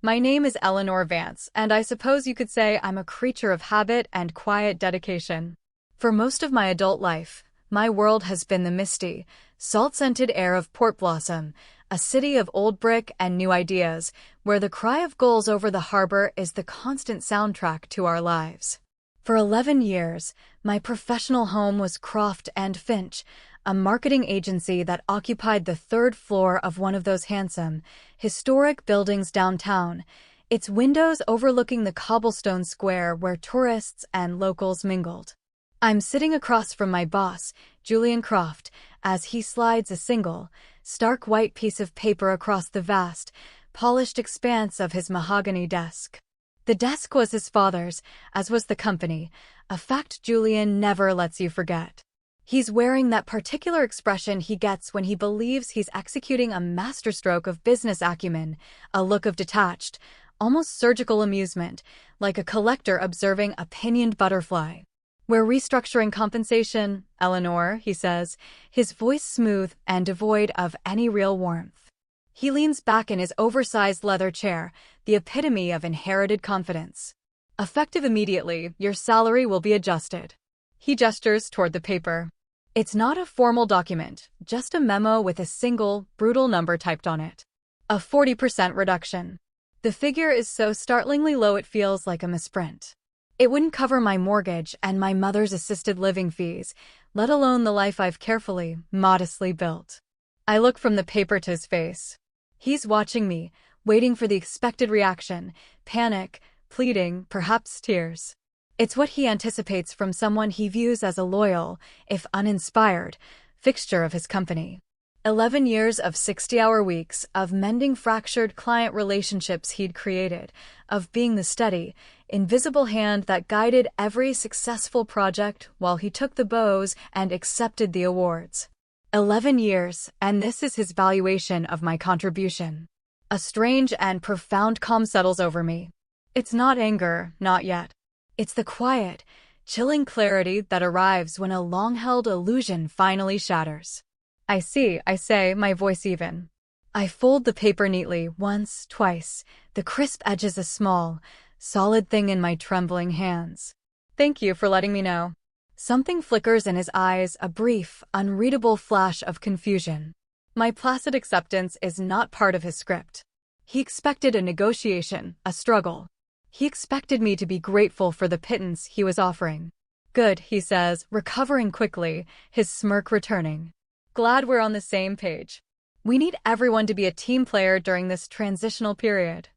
My name is Eleanor Vance, and I suppose you could say I'm a creature of habit and quiet dedication. For most of my adult life, my world has been the misty, salt-scented air of Port Blossom, a city of old brick and new ideas, where the cry of gulls over the harbor is the constant soundtrack to our lives. For 11 years, my professional home was Croft and Finch, a marketing agency that occupied the third floor of one of those handsome, historic buildings downtown, its windows overlooking the cobblestone square where tourists and locals mingled. I'm sitting across from my boss, Julian Croft, as he slides a single, stark white piece of paper across the vast, polished expanse of his mahogany desk. The desk was his father's, as was the company, a fact Julian never lets you forget. He's wearing that particular expression he gets when he believes he's executing a masterstroke of business acumen, a look of detached, almost surgical amusement, like a collector observing a pinioned butterfly. "We're restructuring compensation, Eleanor," he says, his voice smooth and devoid of any real warmth. He leans back in his oversized leather chair, the epitome of inherited confidence. "Effective immediately, your salary will be adjusted." He gestures toward the paper. It's not a formal document, just a memo with a single, brutal number typed on it. A 40% reduction. The figure is so startlingly low it feels like a misprint. It wouldn't cover my mortgage and my mother's assisted living fees, let alone the life I've carefully, modestly built. I look from the paper to his face. He's watching me, waiting for the expected reaction, panic, pleading, perhaps tears. It's what he anticipates from someone he views as a loyal, if uninspired, fixture of his company. 11 years of 60-hour weeks, of mending fractured client relationships he'd created, of being the steady, invisible hand that guided every successful project while he took the bows and accepted the awards. 11 years, and this is his valuation of my contribution. A strange and profound calm settles over me. It's not anger, not yet. It's the quiet, chilling clarity that arrives when a long-held illusion finally shatters. "I see," I say, my voice even. I fold the paper neatly, once, twice, the crisp edges a small, solid thing in my trembling hands. "Thank you for letting me know." Something flickers in his eyes, a brief, unreadable flash of confusion. My placid acceptance is not part of his script. He expected a negotiation, a struggle. He expected me to be grateful for the pittance he was offering. "Good," he says, recovering quickly, his smirk returning. "Glad we're on the same page. We need everyone to be a team player during this transitional period."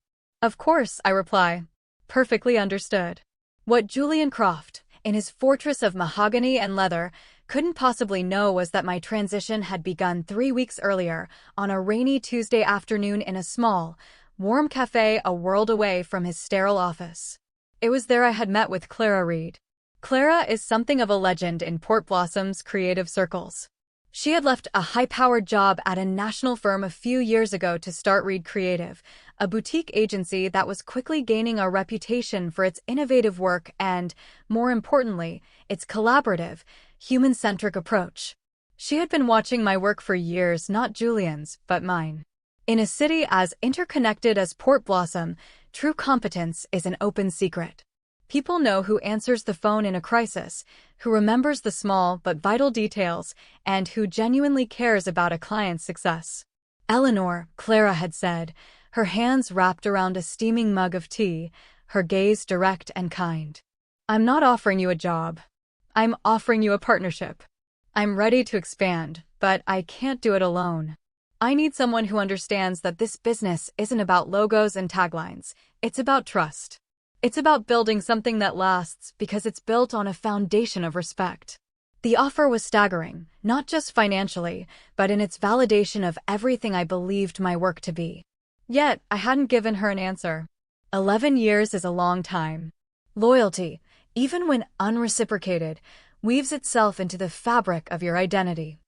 "Of course," I reply. Perfectly understood. What Julian Croft, in his fortress of mahogany and leather, couldn't possibly know was that my transition had begun 3 weeks earlier, on a rainy Tuesday afternoon in a small, warm cafe a world away from his sterile office. It was there I had met with Clara Reed. Clara is something of a legend in Port Blossom's creative circles. She had left a high-powered job at a national firm a few years ago to start Reed Creative, a boutique agency that was quickly gaining a reputation for its innovative work and, more importantly, its collaborative, human-centric approach. She had been watching my work for years, not Julian's, but mine. In a city as interconnected as Port Blossom, true competence is an open secret. People know who answers the phone in a crisis, who remembers the small but vital details, and who genuinely cares about a client's success. "Eleanor," Clara had said, her hands wrapped around a steaming mug of tea, her gaze direct and kind. "I'm not offering you a job. I'm offering you a partnership. I'm ready to expand, but I can't do it alone. I need someone who understands that this business isn't about logos and taglines. It's about trust. It's about building something that lasts because it's built on a foundation of respect." The offer was staggering, not just financially, but in its validation of everything I believed my work to be. Yet, I hadn't given her an answer. 11 years is a long time. Loyalty, even when unreciprocated, weaves itself into the fabric of your identity.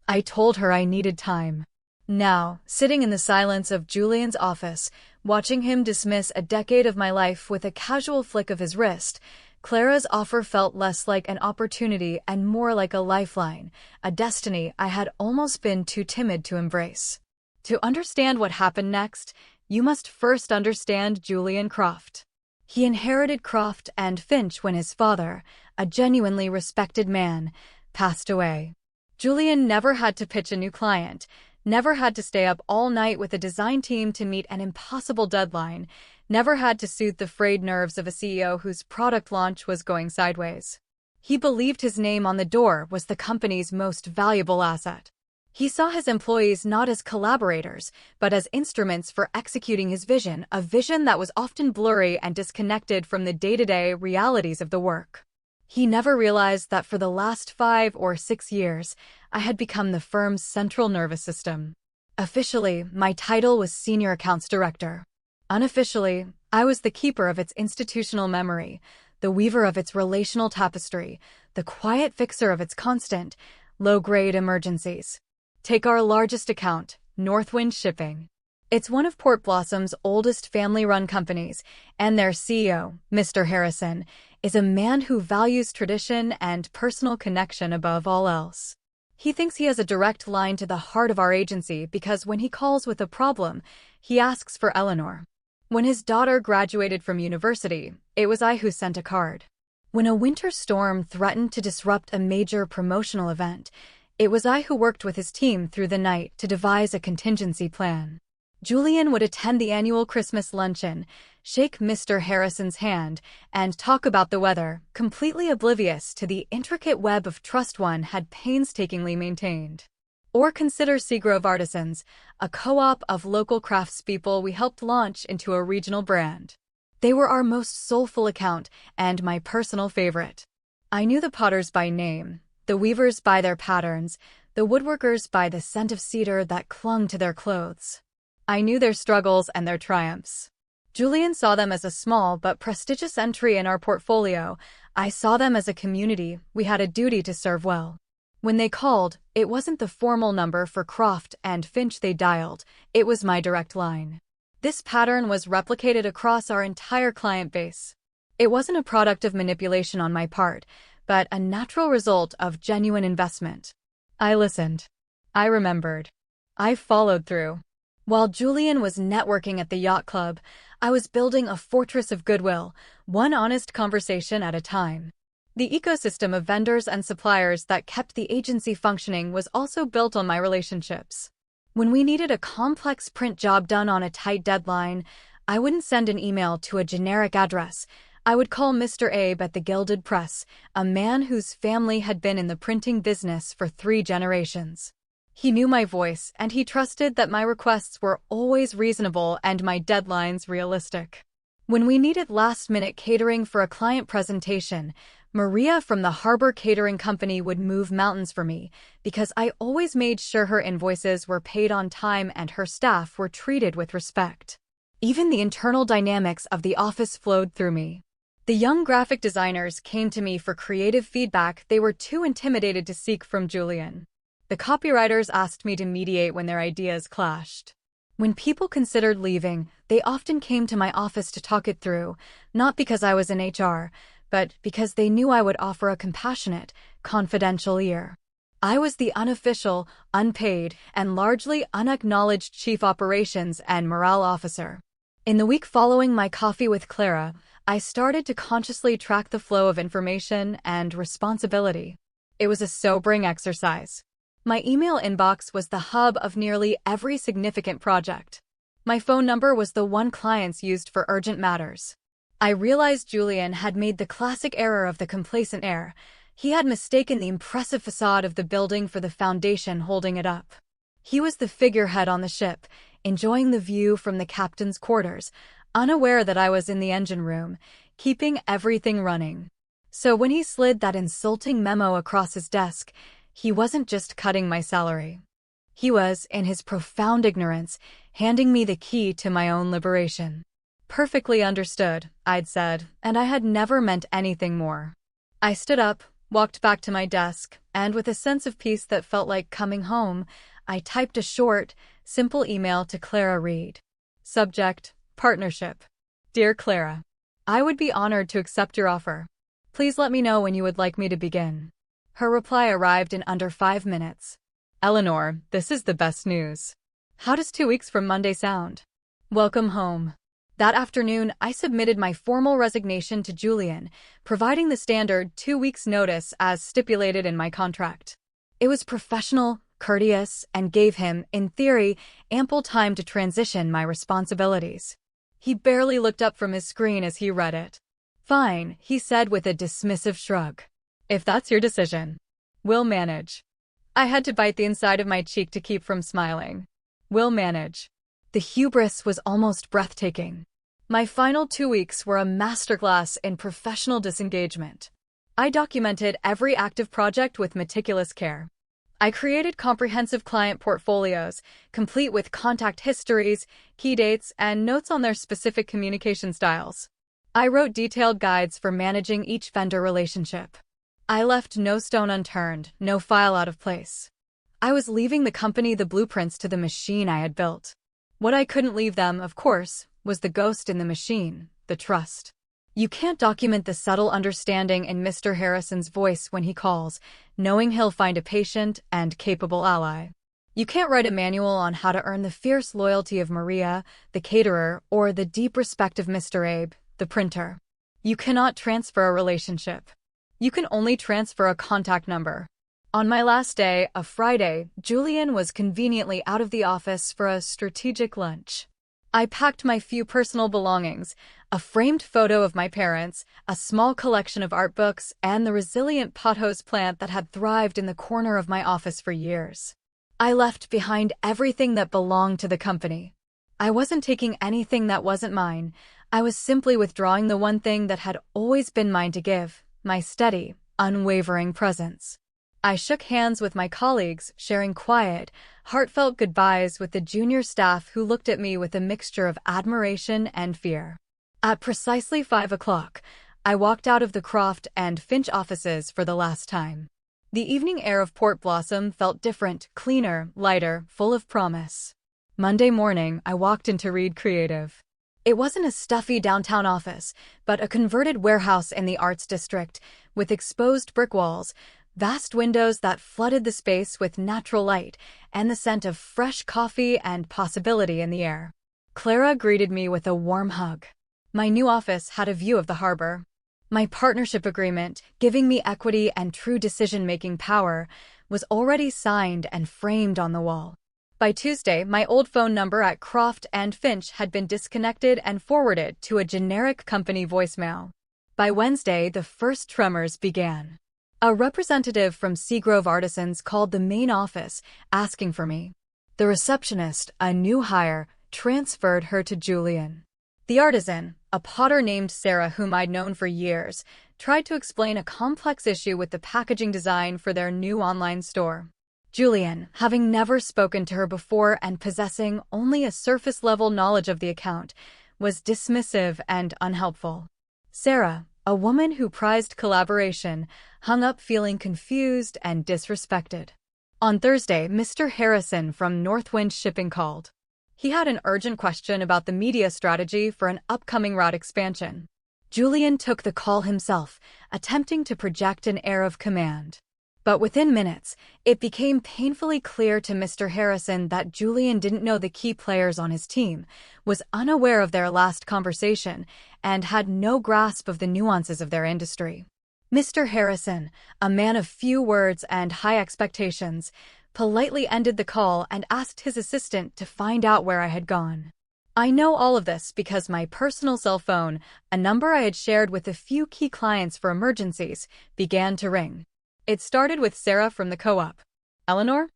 I told her I needed time. Now, sitting in the silence of Julian's office, watching him dismiss a decade of my life with a casual flick of his wrist, Clara's offer felt less like an opportunity and more like a lifeline, a destiny I had almost been too timid to embrace. To understand what happened next, You must first understand Julian Croft. He inherited Croft and Finch when his father, a genuinely respected man, passed away. Julian never had to pitch a new client, never had to stay up all night with a design team to meet an impossible deadline, never had to soothe the frayed nerves of a CEO whose product launch was going sideways. He believed his name on the door was the company's most valuable asset. He saw his employees not as collaborators, but as instruments for executing his vision, a vision that was often blurry and disconnected from the day-to-day realities of the work. He never realized that for the last 5 or 6 years, I had become the firm's central nervous system. Officially, my title was Senior Accounts Director. Unofficially, I was the keeper of its institutional memory, the weaver of its relational tapestry, the quiet fixer of its constant, low-grade emergencies. Take our largest account, Northwind Shipping. It's one of Port Blossom's oldest family-run companies, and their CEO, Mr. Harrison, is a man who values tradition and personal connection above all else. He thinks he has a direct line to the heart of our agency because when he calls with a problem, he asks for Eleanor. When his daughter graduated from university, it was I who sent a card. When a winter storm threatened to disrupt a major promotional event, it was I who worked with his team through the night to devise a contingency plan. Julian would attend the annual Christmas luncheon, shake Mr. Harrison's hand, and talk about the weather, completely oblivious to the intricate web of trust one had painstakingly maintained. Or consider Seagrove Artisans, a co-op of local craftspeople we helped launch into a regional brand. They were our most soulful account and my personal favorite. I knew the potters by name, the weavers by their patterns, the woodworkers by the scent of cedar that clung to their clothes. I knew their struggles and their triumphs. Julian saw them as a small but prestigious entry in our portfolio. I saw them as a community we had a duty to serve well. When they called, it wasn't the formal number for Croft and Finch they dialed, it was my direct line. This pattern was replicated across our entire client base. It wasn't a product of manipulation on my part, but a natural result of genuine investment. I listened. I remembered. I followed through. While Julian was networking at the yacht club, I was building a fortress of goodwill, one honest conversation at a time. The ecosystem of vendors and suppliers that kept the agency functioning was also built on my relationships. When we needed a complex print job done on a tight deadline, I wouldn't send an email to a generic address. I would call Mr. Abe at the Gilded Press, a man whose family had been in the printing business for 3 generations. He knew my voice, and he trusted that my requests were always reasonable and my deadlines realistic. When we needed last-minute catering for a client presentation, Maria from the Harbor Catering Company would move mountains for me because I always made sure her invoices were paid on time and her staff were treated with respect. Even the internal dynamics of the office flowed through me. The young graphic designers came to me for creative feedback they were too intimidated to seek from Julian. The copywriters asked me to mediate when their ideas clashed. When people considered leaving, they often came to my office to talk it through, not because I was in HR, but because they knew I would offer a compassionate, confidential ear. I was the unofficial, unpaid, and largely unacknowledged Chief Operations and Morale Officer. In the week following my coffee with Clara, I started to consciously track the flow of information and responsibility. It was a sobering exercise. My email inbox was the hub of nearly every significant project. My phone number was the one clients used for urgent matters. I realized Julian had made the classic error of the complacent heir. He had mistaken the impressive facade of the building for the foundation holding it up. He was the figurehead on the ship, enjoying the view from the captain's quarters, unaware that I was in the engine room, keeping everything running. So when he slid that insulting memo across his desk, he wasn't just cutting my salary. He was, in his profound ignorance, handing me the key to my own liberation. Perfectly understood, I'd said, and I had never meant anything more. I stood up, walked back to my desk, and with a sense of peace that felt like coming home, I typed a short, simple email to Clara Reed. Subject: Partnership. Dear Clara, I would be honored to accept your offer. Please let me know when you would like me to begin. Her reply arrived in under 5 minutes. Eleanor, this is the best news. How does 2 weeks from Monday sound? Welcome home. That afternoon, I submitted my formal resignation to Julian, providing the standard 2 weeks' notice as stipulated in my contract. It was professional, courteous, and gave him, in theory, ample time to transition my responsibilities. He barely looked up from his screen as he read it. "Fine," he said with a dismissive shrug. "If that's your decision, we'll manage." I had to bite the inside of my cheek to keep from smiling. We'll manage. The hubris was almost breathtaking. My final 2 weeks were a masterclass in professional disengagement. I documented every active project with meticulous care. I created comprehensive client portfolios, complete with contact histories, key dates, and notes on their specific communication styles. I wrote detailed guides for managing each vendor relationship. I left no stone unturned, no file out of place. I was leaving the company the blueprints to the machine I had built. What I couldn't leave them, of course, was the ghost in the machine, the trust. You can't document the subtle understanding in Mr. Harrison's voice when he calls, knowing he'll find a patient and capable ally. You can't write a manual on how to earn the fierce loyalty of Maria, the caterer, or the deep respect of Mr. Abe, the printer. You cannot transfer a relationship. You can only transfer a contact number. On my last day, a Friday, Julian was conveniently out of the office for a strategic lunch. I packed my few personal belongings, a framed photo of my parents, a small collection of art books, and the resilient pothose plant that had thrived in the corner of my office for years. I left behind everything that belonged to the company. I wasn't taking anything that wasn't mine. I was simply withdrawing the one thing that had always been mine to give, my steady, unwavering presence. I shook hands with my colleagues, sharing quiet, heartfelt goodbyes with the junior staff who looked at me with a mixture of admiration and fear. At precisely 5 o'clock, I walked out of the Croft and Finch offices for the last time. The evening air of Port Blossom felt different, cleaner, lighter, full of promise. Monday morning, I walked into Reed Creative. It wasn't a stuffy downtown office, but a converted warehouse in the Arts District, with exposed brick walls, vast windows that flooded the space with natural light, and the scent of fresh coffee and possibility in the air. Clara greeted me with a warm hug. My new office had a view of the harbor. My partnership agreement, giving me equity and true decision-making power, was already signed and framed on the wall. By Tuesday, my old phone number at Croft and Finch had been disconnected and forwarded to a generic company voicemail. By Wednesday, the first tremors began. A representative from Seagrove Artisans called the main office, asking for me. The receptionist, a new hire, transferred her to Julian. The artisan, a potter named Sarah whom I'd known for years, tried to explain a complex issue with the packaging design for their new online store. Julian, having never spoken to her before and possessing only a surface-level knowledge of the account, was dismissive and unhelpful. Sarah, a woman who prized collaboration, hung up feeling confused and disrespected. On Thursday, Mr. Harrison from Northwind Shipping called. He had an urgent question about the media strategy for an upcoming route expansion. Julian took the call himself, attempting to project an air of command. But within minutes, it became painfully clear to Mr. Harrison that Julian didn't know the key players on his team, was unaware of their last conversation, and had no grasp of the nuances of their industry. Mr. Harrison, a man of few words and high expectations, politely ended the call and asked his assistant to find out where I had gone. I know all of this because my personal cell phone, a number I had shared with a few key clients for emergencies, began to ring. It started with Sarah from the co-op. "Eleanor?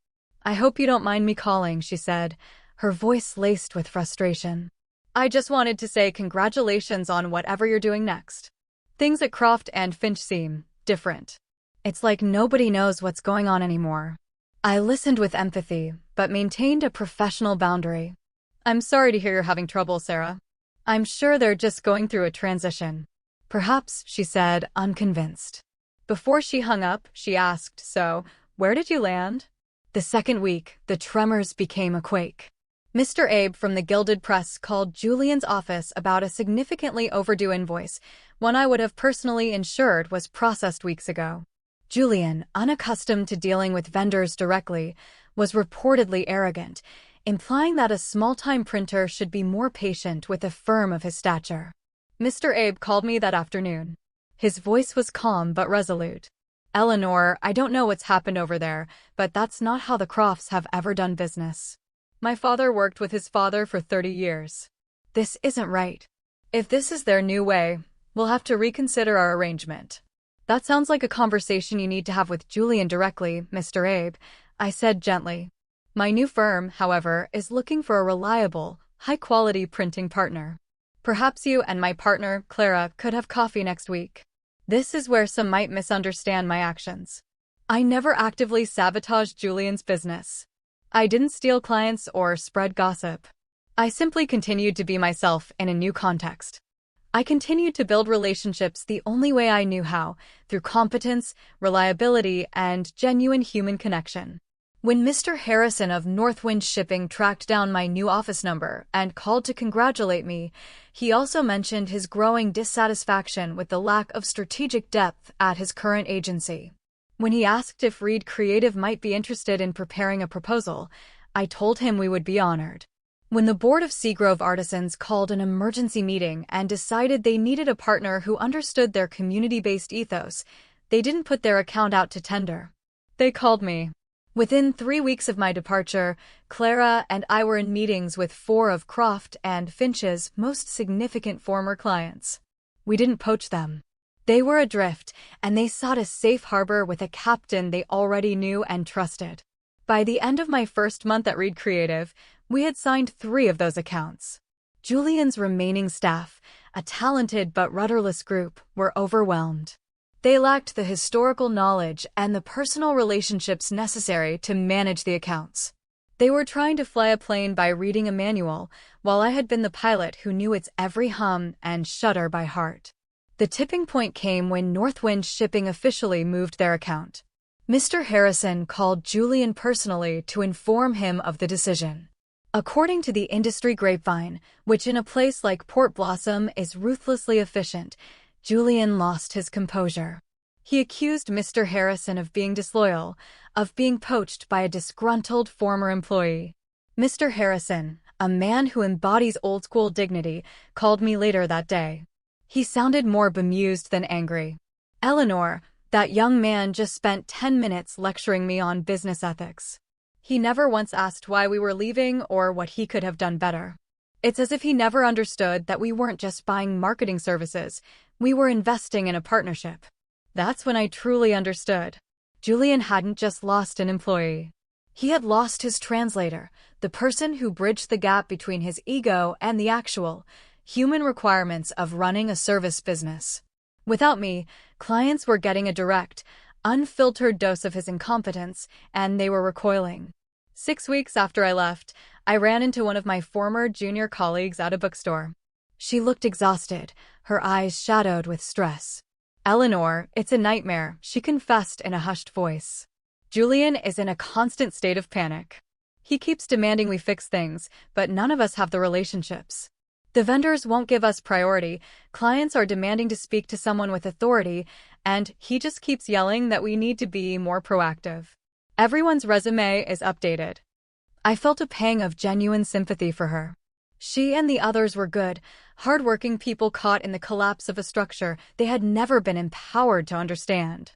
I hope you don't mind me calling," she said, her voice laced with frustration. "I just wanted to say congratulations on whatever you're doing next. Things at Croft and Finch seem different. It's like nobody knows what's going on anymore." I listened with empathy, but maintained a professional boundary. "I'm sorry to hear you're having trouble, Sarah. I'm sure they're just going through a transition." "Perhaps," she said, unconvinced. Before she hung up, she asked, "So, where did you land?" The second week, the tremors became a quake. Mr. Abe from the Gilded Press called Julian's office about a significantly overdue invoice, one I would have personally ensured was processed weeks ago. Julian, unaccustomed to dealing with vendors directly, was reportedly arrogant, implying that a small-time printer should be more patient with a firm of his stature. Mr. Abe called me that afternoon. His voice was calm but resolute. "Eleanor, I don't know what's happened over there, but that's not how the Crofts have ever done business. My father worked with his father for 30 years. This isn't right. If this is their new way, we'll have to reconsider our arrangement." "That sounds like a conversation you need to have with Julian directly, Mr. Abe," I said gently. "My new firm, however, is looking for a reliable, high-quality printing partner. Perhaps you and my partner, Clara, could have coffee next week." This is where some might misunderstand my actions. I never actively sabotaged Julian's business. I didn't steal clients or spread gossip. I simply continued to be myself in a new context. I continued to build relationships the only way I knew how, through competence, reliability, and genuine human connection. When Mr. Harrison of Northwind Shipping tracked down my new office number and called to congratulate me, he also mentioned his growing dissatisfaction with the lack of strategic depth at his current agency. When he asked if Reed Creative might be interested in preparing a proposal, I told him we would be honored. When the board of Seagrove Artisans called an emergency meeting and decided they needed a partner who understood their community-based ethos, they didn't put their account out to tender. They called me. Within 3 weeks of my departure, Clara and I were in meetings with 4 of Croft and Finch's most significant former clients. We didn't poach them. They were adrift, and they sought a safe harbor with a captain they already knew and trusted. By the end of my first month at Reed Creative, we had signed 3 of those accounts. Julian's remaining staff, a talented but rudderless group, were overwhelmed. They lacked the historical knowledge and the personal relationships necessary to manage the accounts. They were trying to fly a plane by reading a manual, while I had been the pilot who knew its every hum and shudder by heart. The tipping point came when Northwind Shipping officially moved their account. Mr. Harrison called Julian personally to inform him of the decision. According to the industry grapevine, which in a place like Port Blossom is ruthlessly efficient, Julian lost his composure. He accused Mr. Harrison of being disloyal, of being poached by a disgruntled former employee. Mr. Harrison, a man who embodies old-school dignity, called me later that day. He sounded more bemused than angry. "Eleanor, that young man just spent 10 minutes lecturing me on business ethics. He never once asked why we were leaving or what he could have done better. It's as if he never understood that we weren't just buying marketing services, we were investing in a partnership." That's when I truly understood. Julian hadn't just lost an employee. He had lost his translator, the person who bridged the gap between his ego and the actual, human requirements of running a service business. Without me, clients were getting a direct, unfiltered dose of his incompetence, and they were recoiling. 6 weeks after I left, I ran into one of my former junior colleagues at a bookstore. She looked exhausted, her eyes shadowed with stress. "Eleanor, it's a nightmare," she confessed in a hushed voice. "Julian is in a constant state of panic. He keeps demanding we fix things, but none of us have the relationships. The vendors won't give us priority, clients are demanding to speak to someone with authority, and he just keeps yelling that we need to be more proactive. Everyone's resume is updated." I felt a pang of genuine sympathy for her. She and the others were good, hard-working people caught in the collapse of a structure they had never been empowered to understand.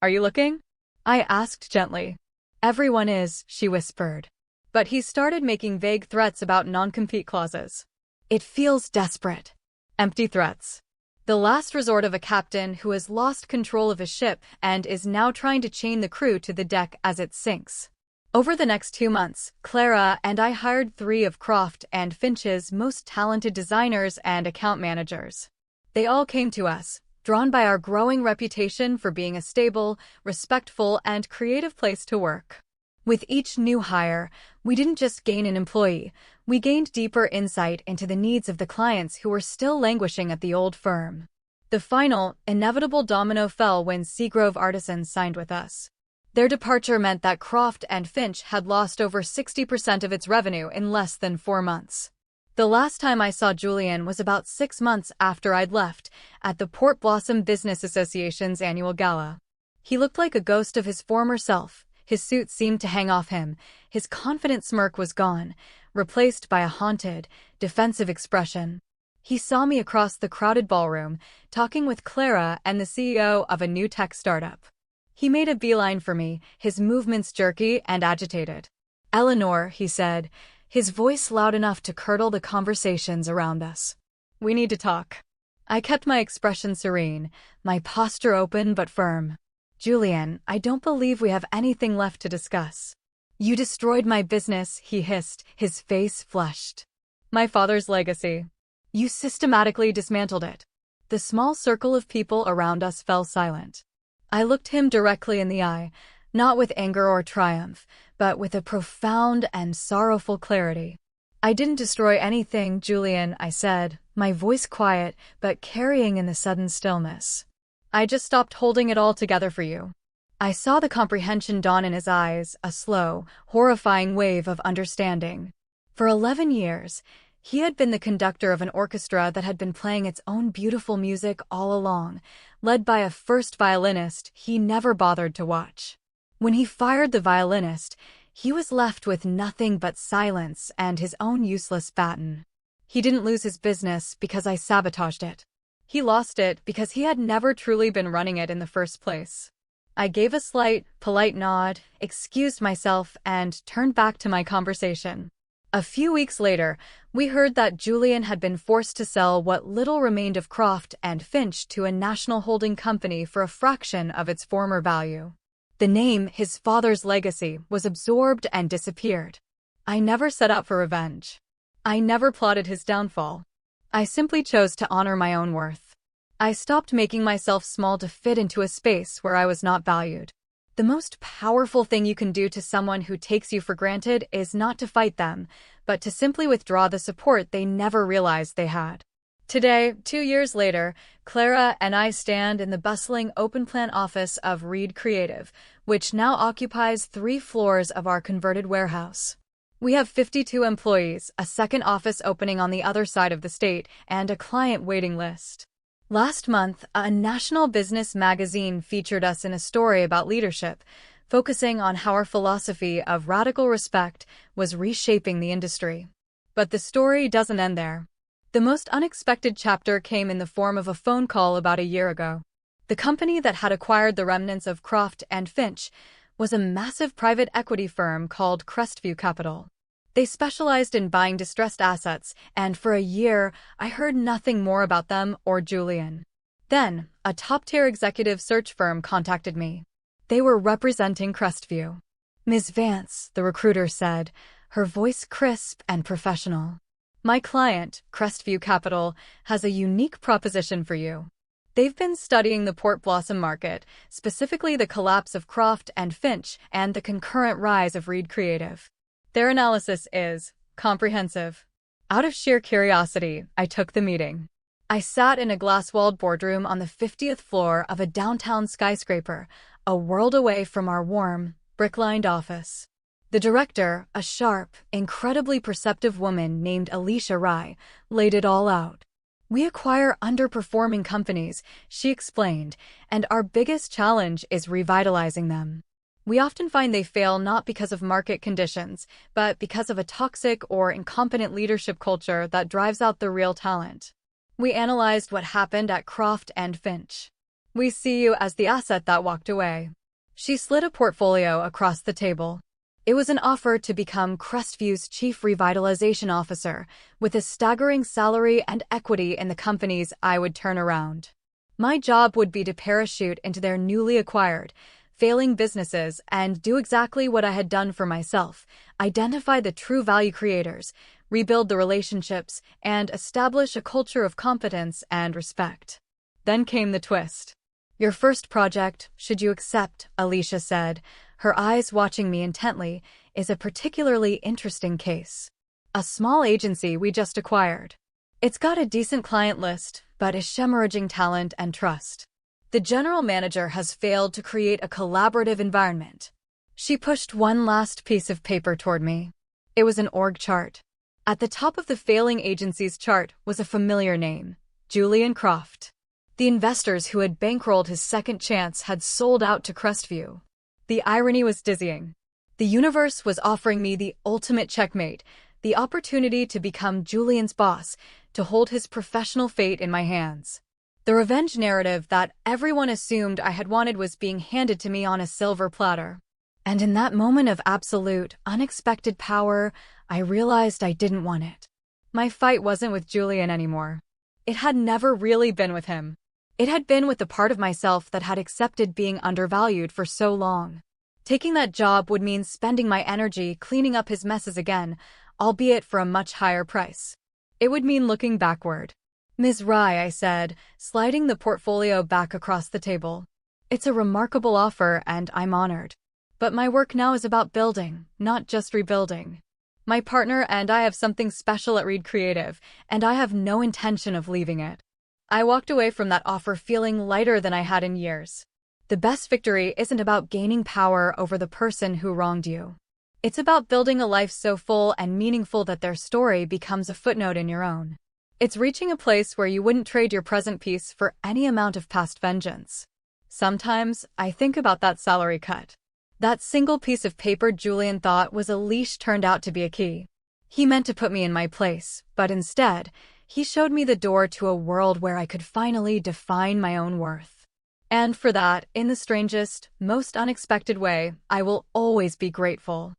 "Are you looking?" I asked gently. "Everyone is," she whispered. But he started making vague threats about non-compete clauses. It feels desperate. Empty threats. The last resort of a captain who has lost control of his ship and is now trying to chain the crew to the deck as it sinks. Over the next 2 months, Clara and I hired 3 of Croft and Finch's most talented designers and account managers. They all came to us, drawn by our growing reputation for being a stable, respectful, and creative place to work. With each new hire, we didn't just gain an employee, we gained deeper insight into the needs of the clients who were still languishing at the old firm. The final, inevitable domino fell when Seagrove Artisans signed with us. Their departure meant that Croft and Finch had lost over 60% of its revenue in less than 4 months. The last time I saw Julian was about 6 months after I'd left, at the Port Blossom Business Association's annual gala. He looked like a ghost of his former self, His suit seemed to hang off him. His confident smirk was gone, replaced by a haunted, defensive expression. He saw me across the crowded ballroom, talking with Clara and the CEO of a new tech startup. He made a beeline for me, his movements jerky and agitated. "Eleanor," he said, his voice loud enough to curdle the conversations around us. "We need to talk." I kept my expression serene, my posture open but firm. "Julian, I don't believe we have anything left to discuss." "You destroyed my business," he hissed, his face flushed. "My father's legacy. You systematically dismantled it." The small circle of people around us fell silent. I looked him directly in the eye, not with anger or triumph, but with a profound and sorrowful clarity. "I didn't destroy anything, Julian," I said, my voice quiet but carrying in the sudden stillness. "I just stopped holding it all together for you." I saw the comprehension dawn in his eyes, a slow, horrifying wave of understanding. For 11 years, he had been the conductor of an orchestra that had been playing its own beautiful music all along, led by a first violinist he never bothered to watch. When he fired the violinist, he was left with nothing but silence and his own useless baton. He didn't lose his business because I sabotaged it. He lost it because he had never truly been running it in the first place. I gave a slight, polite nod, excused myself, and turned back to my conversation. A few weeks later, we heard that Julian had been forced to sell what little remained of Croft and Finch to a national holding company for a fraction of its former value. The name, his father's legacy, was absorbed and disappeared. I never set out for revenge. I never plotted his downfall. I simply chose to honor my own worth. I stopped making myself small to fit into a space where I was not valued. The most powerful thing you can do to someone who takes you for granted is not to fight them, but to simply withdraw the support they never realized they had. Today, 2 years later, Clara and I stand in the bustling open-plan office of Reed Creative, which now occupies 3 floors of our converted warehouse. We have 52 employees, a second office opening on the other side of the state, and a client waiting list. Last month, a national business magazine featured us in a story about leadership, focusing on how our philosophy of radical respect was reshaping the industry. But the story doesn't end there. The most unexpected chapter came in the form of a phone call about a year ago. The company that had acquired the remnants of Croft and Finch was a massive private equity firm called Crestview Capital. They specialized in buying distressed assets, and for a year, I heard nothing more about them or Julian. Then, a top-tier executive search firm contacted me. They were representing Crestview. "Ms. Vance," the recruiter said, her voice crisp and professional. "My client, Crestview Capital, has a unique proposition for you. They've been studying the Port Blossom market, specifically the collapse of Croft and Finch and the concurrent rise of Reed Creative. Their analysis is comprehensive." Out of sheer curiosity, I took the meeting. I sat in a glass-walled boardroom on the 50th floor of a downtown skyscraper, a world away from our warm, brick-lined office. The director, a sharp, incredibly perceptive woman named Alicia Rye, laid it all out. "We acquire underperforming companies," she explained, "and our biggest challenge is revitalizing them. We often find they fail not because of market conditions, but because of a toxic or incompetent leadership culture that drives out the real talent. We analyzed what happened at Croft and Finch. We see you as the asset that walked away." She slid a portfolio across the table. It was an offer to become Crestview's chief revitalization officer, with a staggering salary and equity in the companies I would turn around. My job would be to parachute into their newly acquired, failing businesses and do exactly what I had done for myself: identify the true value creators, rebuild the relationships, and establish a culture of competence and respect. Then came the twist. "Your first project, should you accept," Alicia said, her eyes watching me intently, "is a particularly interesting case. A small agency we just acquired. It's got a decent client list, but is hemorrhaging talent and trust. The general manager has failed to create a collaborative environment." She pushed one last piece of paper toward me. It was an org chart. At the top of the failing agency's chart was a familiar name: Julian Croft. The investors who had bankrolled his second chance had sold out to Crestview. The irony was dizzying. The universe was offering me the ultimate checkmate, the opportunity to become Julian's boss, to hold his professional fate in my hands. The revenge narrative that everyone assumed I had wanted was being handed to me on a silver platter. And in that moment of absolute, unexpected power, I realized I didn't want it. My fight wasn't with Julian anymore. It had never really been with him. It had been with the part of myself that had accepted being undervalued for so long. Taking that job would mean spending my energy cleaning up his messes again, albeit for a much higher price. It would mean looking backward. "Ms. Rai," I said, sliding the portfolio back across the table. "It's a remarkable offer, and I'm honored. But my work now is about building, not just rebuilding. My partner and I have something special at Reed Creative, and I have no intention of leaving it." I walked away from that offer feeling lighter than I had in years. The best victory isn't about gaining power over the person who wronged you. It's about building a life so full and meaningful that their story becomes a footnote in your own. It's reaching a place where you wouldn't trade your present peace for any amount of past vengeance. Sometimes, I think about that salary cut. That single piece of paper Julian thought was a leash turned out to be a key. He meant to put me in my place, but instead, he showed me the door to a world where I could finally define my own worth. And for that, in the strangest, most unexpected way, I will always be grateful.